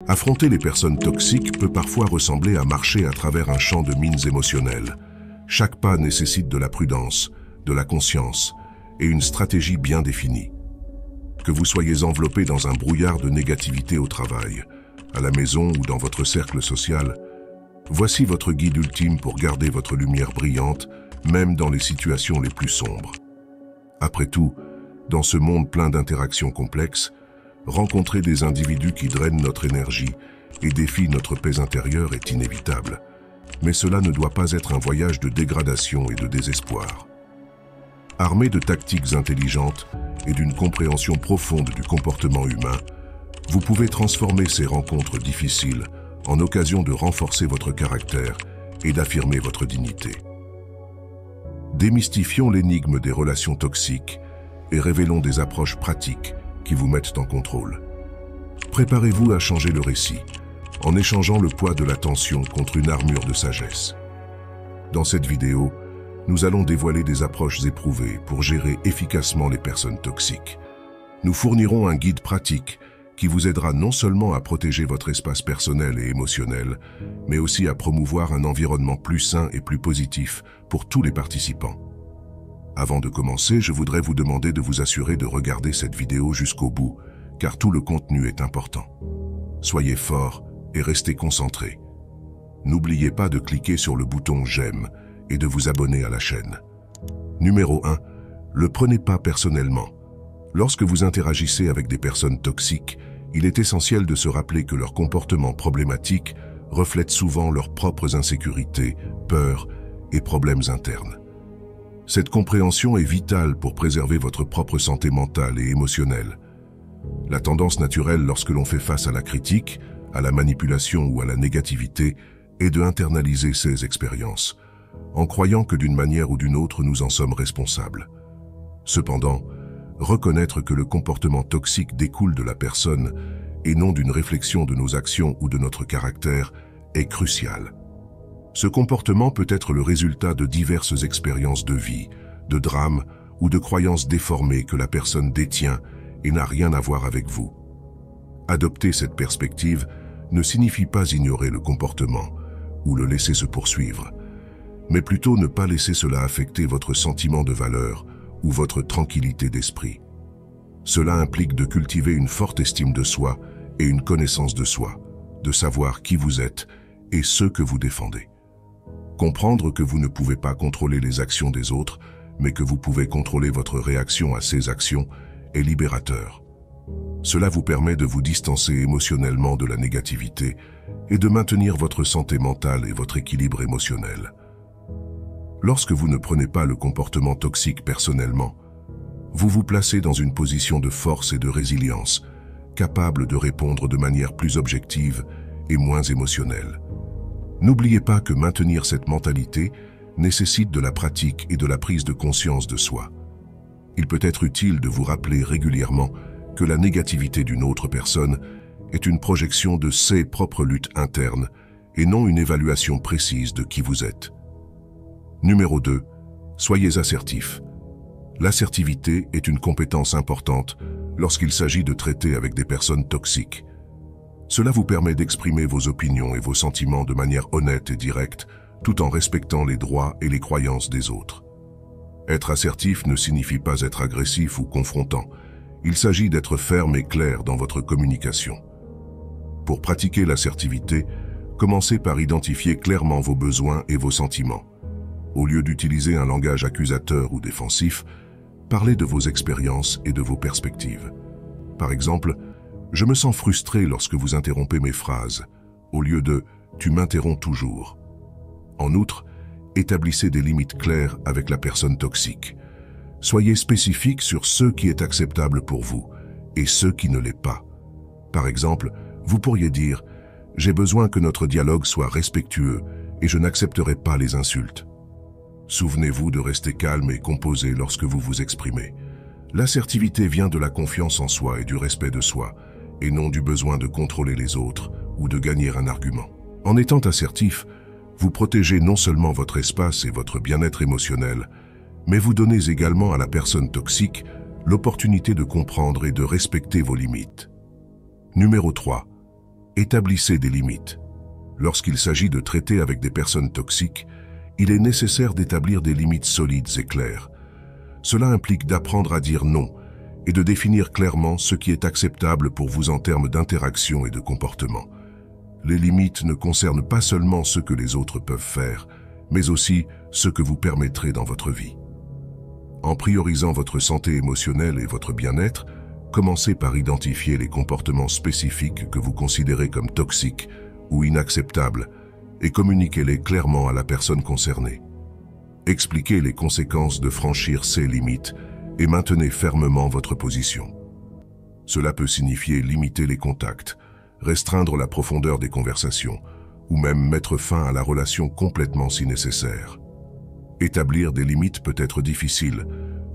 Affronter les personnes toxiques peut parfois ressembler à marcher à travers un champ de mines émotionnelles. Chaque pas nécessite de la prudence, de la conscience et une stratégie bien définie. Que vous soyez enveloppé dans un brouillard de négativité au travail, à la maison ou dans votre cercle social, voici votre guide ultime pour garder votre lumière brillante, même dans les situations les plus sombres. Après tout, dans ce monde plein d'interactions complexes, rencontrer des individus qui drainent notre énergie et défient notre paix intérieure est inévitable. Mais cela ne doit pas être un voyage de dégradation et de désespoir. Armé de tactiques intelligentes et d'une compréhension profonde du comportement humain, vous pouvez transformer ces rencontres difficiles en occasion de renforcer votre caractère et d'affirmer votre dignité. Démystifions l'énigme des relations toxiques et révélons des approches pratiques qui vous mettent en contrôle. Préparez-vous à changer le récit, en échangeant le poids de la tension contre une armure de sagesse. Dans cette vidéo, nous allons dévoiler des approches éprouvées pour gérer efficacement les personnes toxiques. Nous fournirons un guide pratique qui vous aidera non seulement à protéger votre espace personnel et émotionnel, mais aussi à promouvoir un environnement plus sain et plus positif pour tous les participants. Avant de commencer, je voudrais vous demander de vous assurer de regarder cette vidéo jusqu'au bout, car tout le contenu est important. Soyez forts et restez concentrés. N'oubliez pas de cliquer sur le bouton « J'aime » et de vous abonner à la chaîne. Numéro 1. Le prenez pas personnellement. Lorsque vous interagissez avec des personnes toxiques, il est essentiel de se rappeler que leur comportement problématique reflète souvent leurs propres insécurités, peurs et problèmes internes. Cette compréhension est vitale pour préserver votre propre santé mentale et émotionnelle. La tendance naturelle lorsque l'on fait face à la critique, à la manipulation ou à la négativité est de internaliser ces expériences, en croyant que d'une manière ou d'une autre nous en sommes responsables. Cependant, reconnaître que le comportement toxique découle de la personne et non d'une réflexion de nos actions ou de notre caractère est crucial. Ce comportement peut être le résultat de diverses expériences de vie, de drames ou de croyances déformées que la personne détient et n'a rien à voir avec vous. Adopter cette perspective ne signifie pas ignorer le comportement ou le laisser se poursuivre, mais plutôt ne pas laisser cela affecter votre sentiment de valeur ou votre tranquillité d'esprit. Cela implique de cultiver une forte estime de soi et une connaissance de soi, de savoir qui vous êtes et ce que vous défendez. Comprendre que vous ne pouvez pas contrôler les actions des autres, mais que vous pouvez contrôler votre réaction à ces actions est libérateur. Cela vous permet de vous distancer émotionnellement de la négativité et de maintenir votre santé mentale et votre équilibre émotionnel. Lorsque vous ne prenez pas le comportement toxique personnellement, vous vous placez dans une position de force et de résilience, capable de répondre de manière plus objective et moins émotionnelle. N'oubliez pas que maintenir cette mentalité nécessite de la pratique et de la prise de conscience de soi. Il peut être utile de vous rappeler régulièrement que la négativité d'une autre personne est une projection de ses propres luttes internes et non une évaluation précise de qui vous êtes. Numéro 2. Soyez assertif. L'assertivité est une compétence importante lorsqu'il s'agit de traiter avec des personnes toxiques. Cela vous permet d'exprimer vos opinions et vos sentiments de manière honnête et directe, tout en respectant les droits et les croyances des autres. Être assertif ne signifie pas être agressif ou confrontant. Il s'agit d'être ferme et clair dans votre communication. Pour pratiquer l'assertivité, commencez par identifier clairement vos besoins et vos sentiments. Au lieu d'utiliser un langage accusateur ou défensif, parlez de vos expériences et de vos perspectives. Par exemple, « Je me sens frustré lorsque vous interrompez mes phrases », au lieu de « Tu m'interromps toujours ». En outre, établissez des limites claires avec la personne toxique. Soyez spécifique sur ce qui est acceptable pour vous et ce qui ne l'est pas. Par exemple, vous pourriez dire « J'ai besoin que notre dialogue soit respectueux et je n'accepterai pas les insultes ». Souvenez-vous de rester calme et composé lorsque vous vous exprimez. L'assertivité vient de la confiance en soi et du respect de soi, et non du besoin de contrôler les autres ou de gagner un argument. En étant assertif, vous protégez non seulement votre espace et votre bien-être émotionnel, mais vous donnez également à la personne toxique l'opportunité de comprendre et de respecter vos limites. Numéro 3. Établissez des limites. Lorsqu'il s'agit de traiter avec des personnes toxiques, il est nécessaire d'établir des limites solides et claires. Cela implique d'apprendre à dire non et de définir clairement ce qui est acceptable pour vous en termes d'interaction et de comportement. Les limites ne concernent pas seulement ce que les autres peuvent faire, mais aussi ce que vous permettrez dans votre vie. En priorisant votre santé émotionnelle et votre bien-être, commencez par identifier les comportements spécifiques que vous considérez comme toxiques ou inacceptables et communiquez-les clairement à la personne concernée. Expliquez les conséquences de franchir ces limites et maintenez fermement votre position. Cela peut signifier limiter les contacts, restreindre la profondeur des conversations ou même mettre fin à la relation complètement si nécessaire. Établir des limites peut être difficile,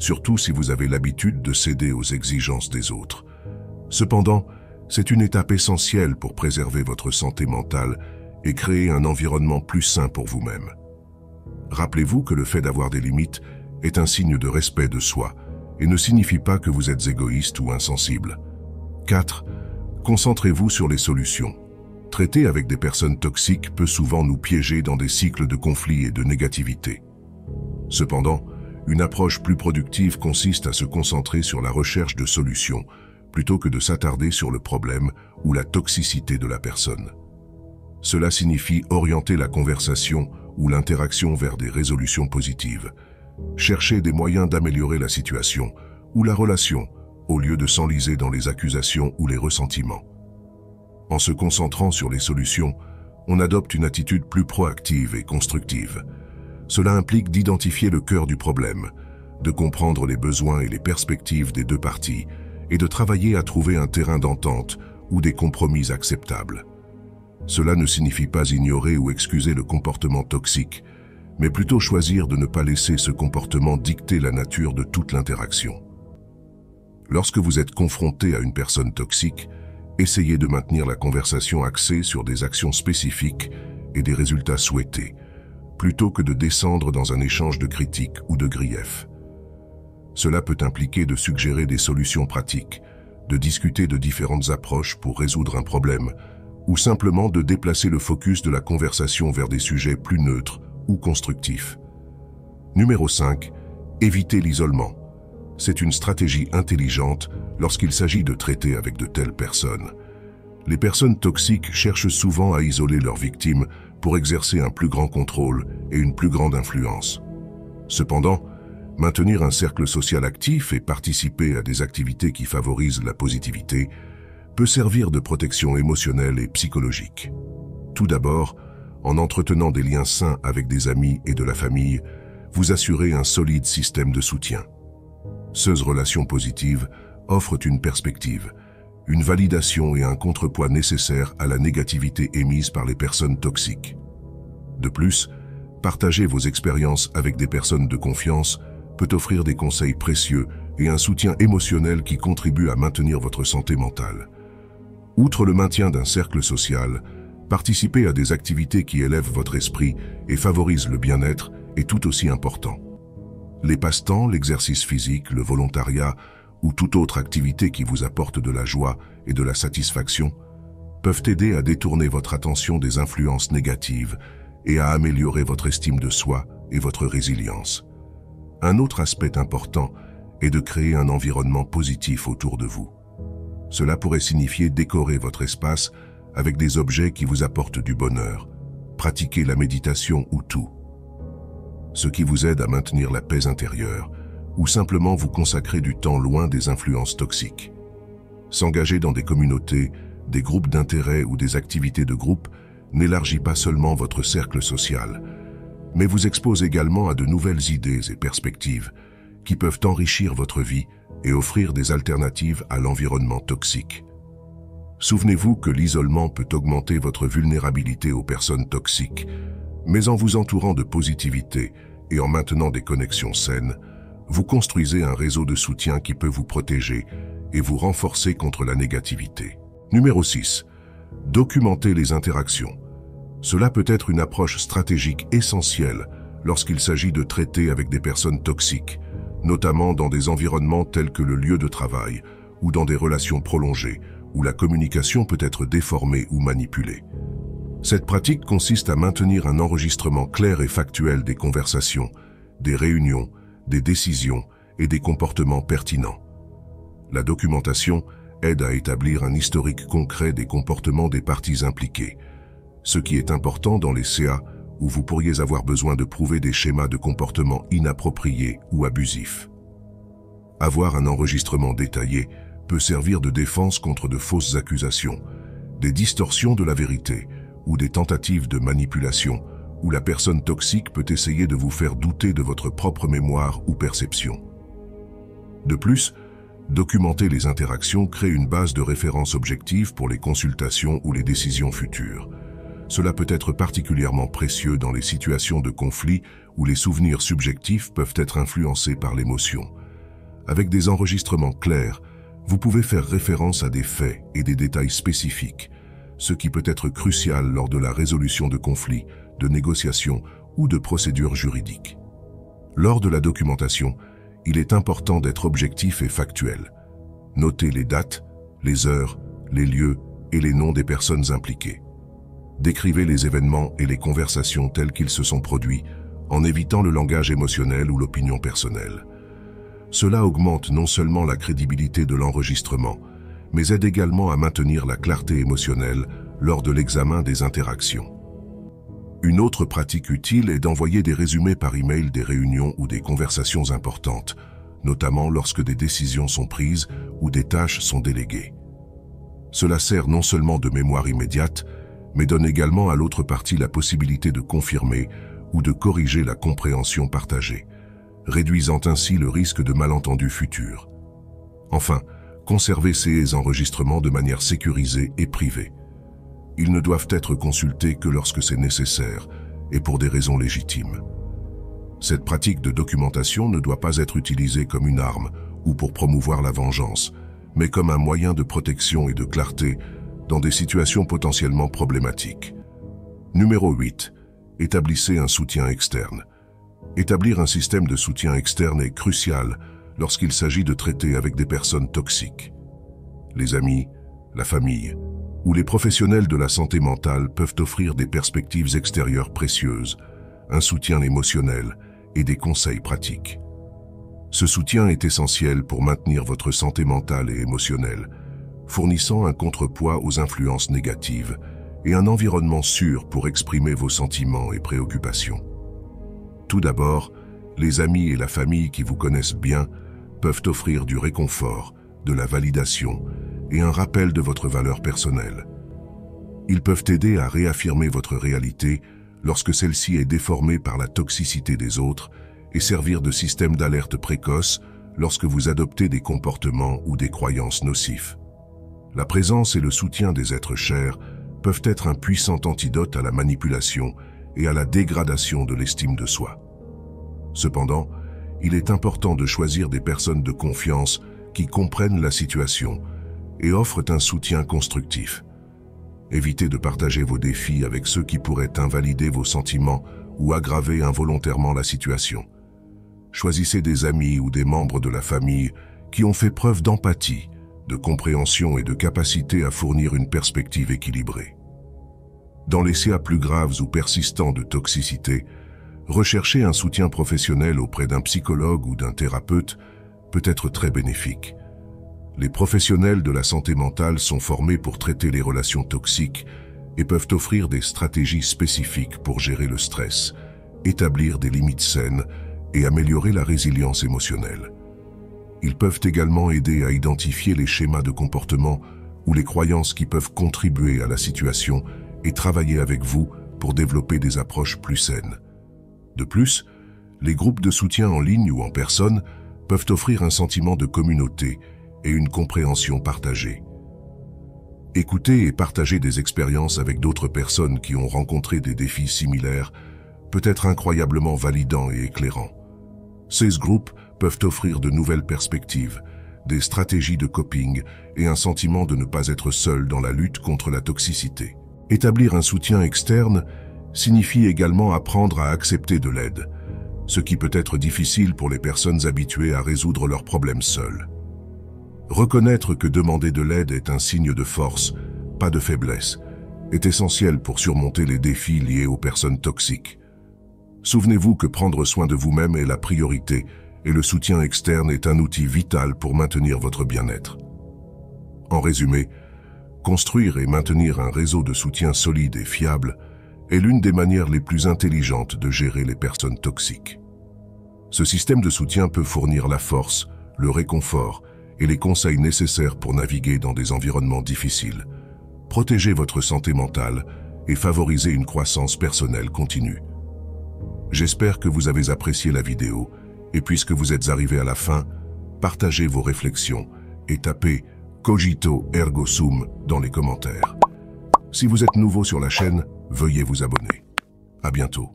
surtout si vous avez l'habitude de céder aux exigences des autres. Cependant, c'est une étape essentielle pour préserver votre santé mentale et créer un environnement plus sain pour vous-même. Rappelez-vous que le fait d'avoir des limites est un signe de respect de soi et ne signifie pas que vous êtes égoïste ou insensible. 4. Concentrez-vous sur les solutions. Traiter avec des personnes toxiques peut souvent nous piéger dans des cycles de conflits et de négativité. Cependant, une approche plus productive consiste à se concentrer sur la recherche de solutions plutôt que de s'attarder sur le problème ou la toxicité de la personne. Cela signifie orienter la conversation ou l'interaction vers des résolutions positives. Chercher des moyens d'améliorer la situation ou la relation au lieu de s'enliser dans les accusations ou les ressentiments. En se concentrant sur les solutions, on adopte une attitude plus proactive et constructive. Cela implique d'identifier le cœur du problème, de comprendre les besoins et les perspectives des deux parties et de travailler à trouver un terrain d'entente ou des compromis acceptables. Cela ne signifie pas ignorer ou excuser le comportement toxique, mais plutôt choisir de ne pas laisser ce comportement dicter la nature de toute l'interaction. Lorsque vous êtes confronté à une personne toxique, essayez de maintenir la conversation axée sur des actions spécifiques et des résultats souhaités, plutôt que de descendre dans un échange de critiques ou de griefs. Cela peut impliquer de suggérer des solutions pratiques, de discuter de différentes approches pour résoudre un problème, ou simplement de déplacer le focus de la conversation vers des sujets plus neutres ou constructifs. Numéro 5. Évitez l'isolement. C'est une stratégie intelligente lorsqu'il s'agit de traiter avec de telles personnes. Les personnes toxiques cherchent souvent à isoler leurs victimes pour exercer un plus grand contrôle et une plus grande influence. Cependant, maintenir un cercle social actif et participer à des activités qui favorisent la positivité peut servir de protection émotionnelle et psychologique. Tout d'abord, en entretenant des liens sains avec des amis et de la famille, vous assurez un solide système de soutien. Ces relations positives offrent une perspective, une validation et un contrepoids nécessaires à la négativité émise par les personnes toxiques. De plus, partager vos expériences avec des personnes de confiance peut offrir des conseils précieux et un soutien émotionnel qui contribue à maintenir votre santé mentale. Outre le maintien d'un cercle social, participer à des activités qui élèvent votre esprit et favorisent le bien-être est tout aussi important. Les passe-temps, l'exercice physique, le volontariat ou toute autre activité qui vous apporte de la joie et de la satisfaction peuvent aider à détourner votre attention des influences négatives et à améliorer votre estime de soi et votre résilience. Un autre aspect important est de créer un environnement positif autour de vous. Cela pourrait signifier décorer votre espace avec des objets qui vous apportent du bonheur, pratiquer la méditation ou tout, ce qui vous aide à maintenir la paix intérieure, ou simplement vous consacrer du temps loin des influences toxiques. S'engager dans des communautés, des groupes d'intérêt ou des activités de groupe n'élargit pas seulement votre cercle social, mais vous expose également à de nouvelles idées et perspectives qui peuvent enrichir votre vie et offrir des alternatives à l'environnement toxique. Souvenez-vous que l'isolement peut augmenter votre vulnérabilité aux personnes toxiques, mais en vous entourant de positivité et en maintenant des connexions saines, vous construisez un réseau de soutien qui peut vous protéger et vous renforcer contre la négativité. Numéro 6. Documenter les interactions. Cela peut être une approche stratégique essentielle lorsqu'il s'agit de traiter avec des personnes toxiques, notamment dans des environnements tels que le lieu de travail ou dans des relations prolongées, où la communication peut être déformée ou manipulée. Cette pratique consiste à maintenir un enregistrement clair et factuel des conversations, des réunions, des décisions et des comportements pertinents. La documentation aide à établir un historique concret des comportements des parties impliquées, ce qui est important dans les CA où vous pourriez avoir besoin de prouver des schémas de comportement inappropriés ou abusifs. Avoir un enregistrement détaillé peut servir de défense contre de fausses accusations, des distorsions de la vérité ou des tentatives de manipulation où la personne toxique peut essayer de vous faire douter de votre propre mémoire ou perception. De plus, documenter les interactions crée une base de référence objective pour les consultations ou les décisions futures. Cela peut être particulièrement précieux dans les situations de conflit où les souvenirs subjectifs peuvent être influencés par l'émotion. Avec des enregistrements clairs, vous pouvez faire référence à des faits et des détails spécifiques, ce qui peut être crucial lors de la résolution de conflits, de négociations ou de procédures juridiques. Lors de la documentation, il est important d'être objectif et factuel. Notez les dates, les heures, les lieux et les noms des personnes impliquées. Décrivez les événements et les conversations tels qu'ils se sont produits, en évitant le langage émotionnel ou l'opinion personnelle. Cela augmente non seulement la crédibilité de l'enregistrement, mais aide également à maintenir la clarté émotionnelle lors de l'examen des interactions. Une autre pratique utile est d'envoyer des résumés par email des réunions ou des conversations importantes, notamment lorsque des décisions sont prises ou des tâches sont déléguées. Cela sert non seulement de mémoire immédiate, mais donne également à l'autre partie la possibilité de confirmer ou de corriger la compréhension partagée, réduisant ainsi le risque de malentendus futurs. Enfin, conservez ces enregistrements de manière sécurisée et privée. Ils ne doivent être consultés que lorsque c'est nécessaire et pour des raisons légitimes. Cette pratique de documentation ne doit pas être utilisée comme une arme ou pour promouvoir la vengeance, mais comme un moyen de protection et de clarté dans des situations potentiellement problématiques. Numéro 8. Établissez un soutien externe. Établir un système de soutien externe est crucial lorsqu'il s'agit de traiter avec des personnes toxiques. Les amis, la famille ou les professionnels de la santé mentale peuvent offrir des perspectives extérieures précieuses, un soutien émotionnel et des conseils pratiques. Ce soutien est essentiel pour maintenir votre santé mentale et émotionnelle, fournissant un contrepoids aux influences négatives et un environnement sûr pour exprimer vos sentiments et préoccupations. Tout d'abord, les amis et la famille qui vous connaissent bien peuvent offrir du réconfort, de la validation et un rappel de votre valeur personnelle. Ils peuvent aider à réaffirmer votre réalité lorsque celle-ci est déformée par la toxicité des autres et servir de système d'alerte précoce lorsque vous adoptez des comportements ou des croyances nocifs. La présence et le soutien des êtres chers peuvent être un puissant antidote à la manipulation et à la dégradation de l'estime de soi. Cependant, il est important de choisir des personnes de confiance qui comprennent la situation et offrent un soutien constructif. Évitez de partager vos défis avec ceux qui pourraient invalider vos sentiments ou aggraver involontairement la situation. Choisissez des amis ou des membres de la famille qui ont fait preuve d'empathie, de compréhension et de capacité à fournir une perspective équilibrée. Dans les cas plus graves ou persistants de toxicité, rechercher un soutien professionnel auprès d'un psychologue ou d'un thérapeute peut être très bénéfique. Les professionnels de la santé mentale sont formés pour traiter les relations toxiques et peuvent offrir des stratégies spécifiques pour gérer le stress, établir des limites saines et améliorer la résilience émotionnelle. Ils peuvent également aider à identifier les schémas de comportement ou les croyances qui peuvent contribuer à la situation et travailler avec vous pour développer des approches plus saines. De plus, les groupes de soutien en ligne ou en personne peuvent offrir un sentiment de communauté et une compréhension partagée. Écouter et partager des expériences avec d'autres personnes qui ont rencontré des défis similaires peut être incroyablement validant et éclairant. Ces groupes peuvent offrir de nouvelles perspectives, des stratégies de coping et un sentiment de ne pas être seul dans la lutte contre la toxicité. Établir un soutien externe signifie également apprendre à accepter de l'aide, ce qui peut être difficile pour les personnes habituées à résoudre leurs problèmes seules. Reconnaître que demander de l'aide est un signe de force, pas de faiblesse, est essentiel pour surmonter les défis liés aux personnes toxiques. Souvenez-vous que prendre soin de vous-même est la priorité et le soutien externe est un outil vital pour maintenir votre bien-être. En résumé, construire et maintenir un réseau de soutien solide et fiable est l'une des manières les plus intelligentes de gérer les personnes toxiques. Ce système de soutien peut fournir la force, le réconfort et les conseils nécessaires pour naviguer dans des environnements difficiles, protéger votre santé mentale et favoriser une croissance personnelle continue. J'espère que vous avez apprécié la vidéo et puisque vous êtes arrivé à la fin, partagez vos réflexions et tapez Cogito Ergo Sum dans les commentaires. Si vous êtes nouveau sur la chaîne, veuillez vous abonner. À bientôt.